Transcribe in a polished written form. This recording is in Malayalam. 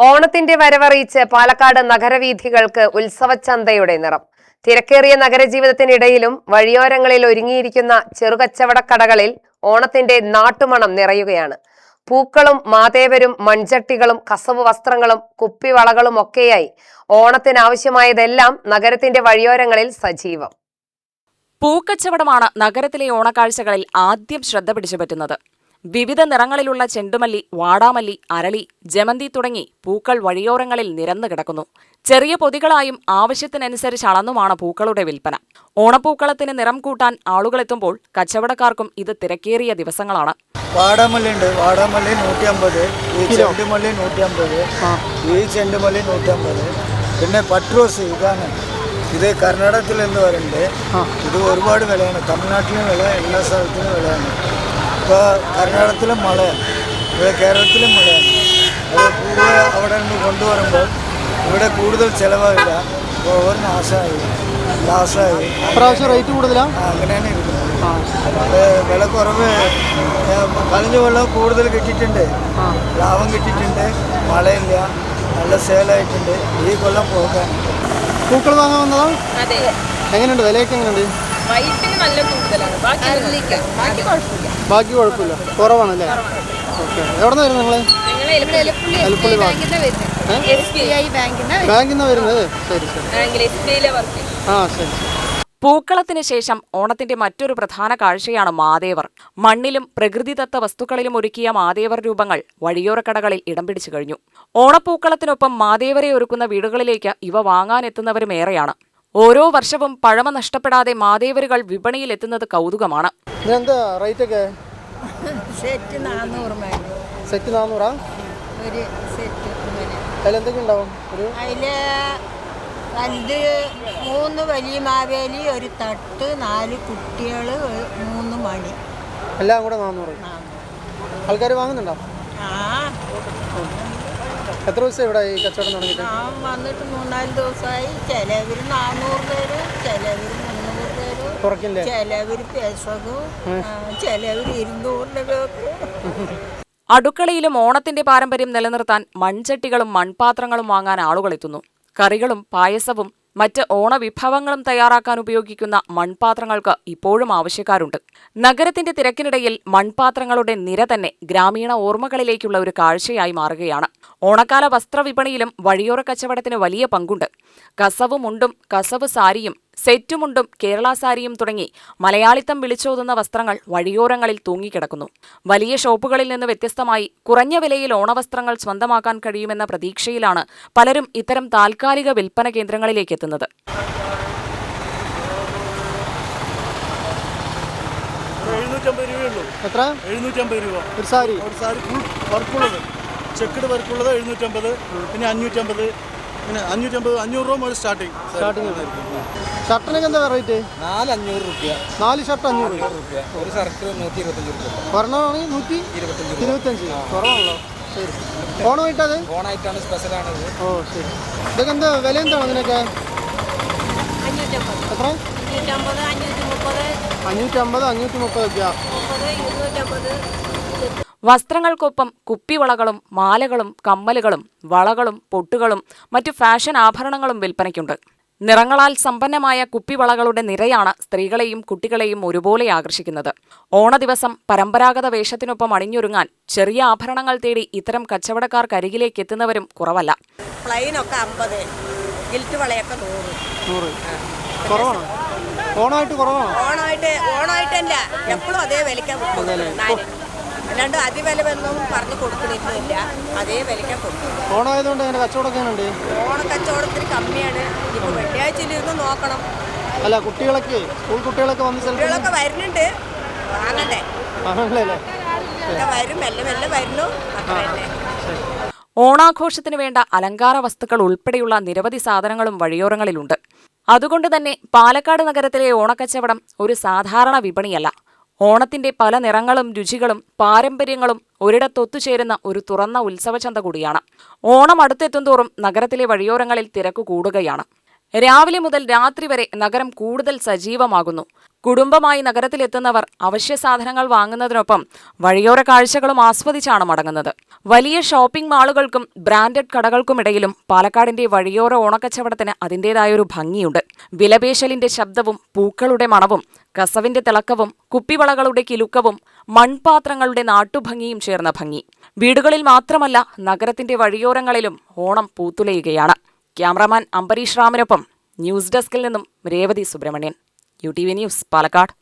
ഓണത്തിന്റെ വരവറിയിച്ച് പാലക്കാട് നഗരവീഥികൾക്ക് ഉത്സവച്ചന്തയുടെ നിറം. തിരക്കേറിയ നഗരജീവിതത്തിനിടയിലും വഴിയോരങ്ങളിൽ ഒരുങ്ങിയിരിക്കുന്ന ചെറുകച്ചവടക്കടകളിൽ ഓണത്തിന്റെ നാട്ടുമണം നിറയുകയാണ്. പൂക്കളും മാതേവരും മൺചട്ടികളും കസവ് വസ്ത്രങ്ങളും കുപ്പിവളകളും ഒക്കെയായി ഓണത്തിനാവശ്യമായതെല്ലാം നഗരത്തിന്റെ വഴിയോരങ്ങളിൽ സജീവം. പൂക്കച്ചവടമാണ് നഗരത്തിലെ ഓണക്കാഴ്ചകളിൽ ആദ്യം ശ്രദ്ധ പിടിച്ചുപറ്റുന്നത്. വിവിധ നിറങ്ങളിലുള്ള ചെണ്ടുമല്ലി, വാടാമല്ലി, അരളി, ജമന്തി തുടങ്ങി പൂക്കൾ വഴിയോരങ്ങളിൽ നിരന്നു കിടക്കുന്നു. ചെറിയ പൊതികളായും ആവശ്യത്തിനനുസരിച്ച് അളന്നുമാണ് പൂക്കളുടെ വിൽപ്പന. ഓണപ്പൂക്കളത്തിന് നിറം കൂട്ടാൻ ആളുകളെത്തുമ്പോൾ കച്ചവടക്കാർക്കും ഇത് തിരക്കേറിയ ദിവസങ്ങളാണ്. വാടാമല്ലി ഉണ്ട്, വാടാമല്ലി 150, ഈ ചെണ്ടുമല്ലി 150, ഈ ചെണ്ടുമല്ലി 150. പിന്നെ പട്രോസ് ഇതാണ്, ഇത് കർണാടകത്തിൽ എന്ന് പറയുന്നത്. ഇത് ഒരുപാട് വിലയാണ്, തമിഴ്നാട്ടിലും വില, എല്ലാ സ്ഥലത്തിലും വിലയാണ്. ഇപ്പോൾ കർണാടകത്തിലും മഴയാണ്, ഇവിടെ കേരളത്തിലും മഴയാണ്. അത് പൂവ് അവിടെ നിന്ന് കൊണ്ടുവരുമ്പോൾ ഇവിടെ കൂടുതൽ ചിലവാകില്ല, അപ്പോൾ ഒരു നാശമായി ലാസായി. പ്രാവശ്യം റേറ്റ് കൂടുതലാണ്, അങ്ങനെയാണ് ഇരിക്കുന്നത്. വില കുറവ്, കഴിഞ്ഞ കൊല്ലം കൂടുതൽ കിട്ടിയിട്ടുണ്ട്, ലാഭം കിട്ടിയിട്ടുണ്ട്, മഴയില്ല, നല്ല സെയിലായിട്ടുണ്ട്. ഈ കൊല്ലം പോകാൻ പൂക്കൾ വാങ്ങാൻ വന്നതാ. എങ്ങനെയുണ്ട് വിലയൊക്കെ? എങ്ങനെയുണ്ട്? ബാക്കി കുഴപ്പമില്ല, കുറവാണല്ലേ? ഓക്കെ, എവിടെ നിന്ന് വരുന്നത് നിങ്ങൾ? ബാങ്കിൽ നിന്ന് വരുന്നത്? ശരി ശരി. ആ ശരി. പൂക്കളത്തിന് ശേഷം ഓണത്തിന്റെ മറ്റൊരു പ്രധാന കാഴ്ചയാണ് മാതേവർ. മണ്ണിലും പ്രകൃതിദത്ത വസ്തുക്കളിലും ഒരുക്കിയ മാതേവർ രൂപങ്ങൾ വഴിയോരക്കടകളിൽ ഇടം പിടിച്ചു കഴിഞ്ഞു. ഓണപ്പൂക്കളത്തിനൊപ്പം മാതേവരെ ഒരുക്കുന്ന വീടുകളിലേക്ക് ഇവ വാങ്ങാനെത്തുന്നവരും ഏറെയാണ്. ഓരോ വർഷവും പഴമ നഷ്ടപ്പെടാതെ മാതേവരുകൾ വിപണിയിൽ എത്തുന്നത് കൗതുകമാണ്. എന്താ റേറ്റ് ഒക്കെ? സെറ്റ് 400. സെറ്റ് 400? ഒരു സെറ്റ്. അതിലെന്തൊക്കെ ഉണ്ടാവും? അതില് 3 വലിയ മാവേലി, ഒരു തട്ട്, 4 കുട്ടികൾ, 3 മണി, എല്ലാം കൂടെ 400. ആൾക്കാർ വാങ്ങുന്നുണ്ടോ? എത്ര ദിവസം ഇവിടെ ഈ കച്ചവടം തുടങ്ങിയിട്ട്? വന്നിട്ട് 3-4 ദിവസമായി. ചിലവർ 400 തരും, ചിലവർ 300 തരും, കുറയ്ക്കില്ലേ? ചിലവർ പെസകും, ചിലവർ 200 കേൾക്കും. അടുക്കളയിലും ഓണത്തിന്റെ പാരമ്പര്യം നിലനിർത്താൻ മൺചട്ടികളും മൺപാത്രങ്ങളും വാങ്ങാൻ ആളുകളെത്തുന്നു. കറികളും പായസവും മറ്റ് ഓണവിഭവങ്ങളും തയ്യാറാക്കാൻ ഉപയോഗിക്കുന്ന മൺപാത്രങ്ങൾക്ക് ഇപ്പോഴും ആവശ്യക്കാരുണ്ട്. നഗരത്തിന്റെ തിരക്കിനിടയിൽ മൺപാത്രങ്ങളുടെ നിര തന്നെ ഗ്രാമീണ ഓർമ്മകളിലേക്കുള്ള ഒരു കാഴ്ചയായി മാറുകയാണ്. ഓണക്കാല വസ്ത്രവിപണിയിലും വഴിയോര കച്ചവടത്തിന് വലിയ പങ്കുണ്ട്. കസവ് മുണ്ടും കസവ് സാരിയും സെറ്റുമുണ്ടും കേരള സാരിയും തുടങ്ങി മലയാളിത്തം വിളിച്ചോതുന്ന വസ്ത്രങ്ങൾ വഴിയോരങ്ങളിൽ തൂങ്ങിക്കിടക്കുന്നു. വലിയ ഷോപ്പുകളിൽ നിന്ന് വ്യത്യസ്തമായി കുറഞ്ഞ വിലയിൽ ഓണവസ്ത്രങ്ങൾ സ്വന്തമാക്കാൻ കഴിയുമെന്ന പ്രതീക്ഷയിലാണ് പലരും ഇത്തരം താൽക്കാലിക വിൽപ്പന കേന്ദ്രങ്ങളിലേക്ക് എത്തുന്നത്. എത്ര? 750 രൂപ ഒരു സാരി. ഒരു സാരി ഫുൾ വർക്കുള്ളത്, ചെക്കഡ് വർക്കുള്ളത് 750, പിന്നെ 550, പിന്നെ 550, 500 രൂപ മുതൽ സ്റ്റാർട്ടിങ്. ഷർട്ടിനൊക്കെ എന്താ റേറ്റ്? 400 രൂപ. 4 ഷർട്ട് 500 രൂപ. ഒരു ഷർട്ട് 125 രൂപ. ഒരെണ്ണമാണെങ്കിൽ 125. കുറവാണല്ലോ. ശരി. ഓണമായിട്ടത്? ഓണായിട്ടാണ്, സ്പെഷ്യലാണ്. ഓ ശരി. ഇതൊക്കെ എന്താ വില? എന്താണ് അതിനൊക്കെ? 550. എത്ര? 550, 530. വസ്ത്രങ്ങൾക്കൊപ്പം കുപ്പിവളകളും മാലകളും കമ്മലുകളും വളകളും പൊട്ടുകളും മറ്റു ഫാഷൻ ആഭരണങ്ങളും വിൽപ്പനയ്ക്കുണ്ട്. നിറങ്ങളാൽ സമ്പന്നമായ കുപ്പിവളകളുടെ നിരയാണ് സ്ത്രീകളെയും കുട്ടികളെയും ഒരുപോലെ ആകർഷിക്കുന്നത്. ഓണദിവസം പരമ്പരാഗത വേഷത്തിനൊപ്പം അണിഞ്ഞൊരുങ്ങാൻ ചെറിയ ആഭരണങ്ങൾ തേടി ഇത്തരം കച്ചവടക്കാർക്കരികിലേക്ക് എത്തുന്നവരും കുറവല്ല. പ്ലെയിനൊക്കെ 50, ഗിൽറ്റ് വളയൊക്കെ 100. കുറവാണ്. ഓണമായിട്ട് കുറവാണ്. ഓണമായിട്ടല്ല, എപ്പോഴും അതേ വിലയ്ക്കാൻ കൊടുക്കുന്നത്. അല്ലാണ്ട് അതിവിലവെന്നും പറഞ്ഞു കൊടുക്കുന്നില്ല, അതേ വിലയ്ക്കാൻ കൊടുക്കും. ഓണമായതുകൊണ്ട് അങ്ങനെ കച്ചവടമൊക്കെ ഉണ്ട്. ഓണക്കച്ചവടത്തിന് കമ്മിയാണ്. ഇപ്പൊ വെള്ളിയാഴ്ചയിലിരുന്ന് നോക്കണം. അല്ല, കുട്ടികളൊക്കെ, സ്കൂൾ കുട്ടികളൊക്കെ വന്ന കുട്ടികളൊക്കെ വരുന്നുണ്ട്, വാങ്ങണ്ടേ? ആണല്ലേ? വരും, മെല്ലെ മെല്ലെ വരുന്നു, അത്ര തന്നെ. ഓണാഘോഷത്തിന് വേണ്ട അലങ്കാര വസ്തുക്കൾ ഉൾപ്പെടെയുള്ള നിരവധി സാധനങ്ങളും വഴിയോരങ്ങളിലുണ്ട്. അതുകൊണ്ട് തന്നെ പാലക്കാട് നഗരത്തിലെ ഓണക്കച്ചവടം ഒരു സാധാരണ വിപണിയല്ല. ഓണത്തിന്റെ പല നിറങ്ങളും രുചികളും പാരമ്പര്യങ്ങളും ഒരിടത്തൊത്തുചേരുന്ന ഒരു തുറന്ന ഉത്സവചന്ത കൂടിയാണ്. ഓണം അടുത്തെത്തുന്തോറും നഗരത്തിലെ വഴിയോരങ്ങളിൽ തിരക്ക് കൂടുകയാണ്. രാവിലെ മുതൽ രാത്രി വരെ നഗരം കൂടുതൽ സജീവമാകുന്നു. കുടുംബമായി നഗരത്തിലെത്തുന്നവർ അവശ്യ സാധനങ്ങൾ വാങ്ങുന്നതിനൊപ്പം വഴിയോര കാഴ്ചകളും ആസ്വദിച്ചാണ് മടങ്ങുന്നത്. വലിയ ഷോപ്പിംഗ് മാളുകൾക്കും ബ്രാൻഡഡ് കടകൾക്കുമിടയിലും പാലക്കാടിന്റെ വഴിയോര ഓണക്കച്ചവടത്തിന് അതിന്റേതായൊരു ഭംഗിയുണ്ട്. വിലപേശലിന്റെ ശബ്ദവും പൂക്കളുടെ മണവും കസവിന്റെ തിളക്കവും കുപ്പിവളകളുടെ കിലുക്കവും മൺപാത്രങ്ങളുടെ നാട്ടുഭംഗിയും ചേർന്ന ഭംഗി. വീടുകളിൽ മാത്രമല്ല, നഗരത്തിന്റെ വഴിയോരങ്ങളിലും ഓണം പൂത്തുലയുകയാണ്. ക്യാമറാമാൻ അംബരീഷ് റാമിനൊപ്പം ന്യൂസ് ഡെസ്കിൽ നിന്നും രേവതി സുബ്രഹ്മണ്യൻ, UTV ന്യൂസ്, പാലക്കാട്.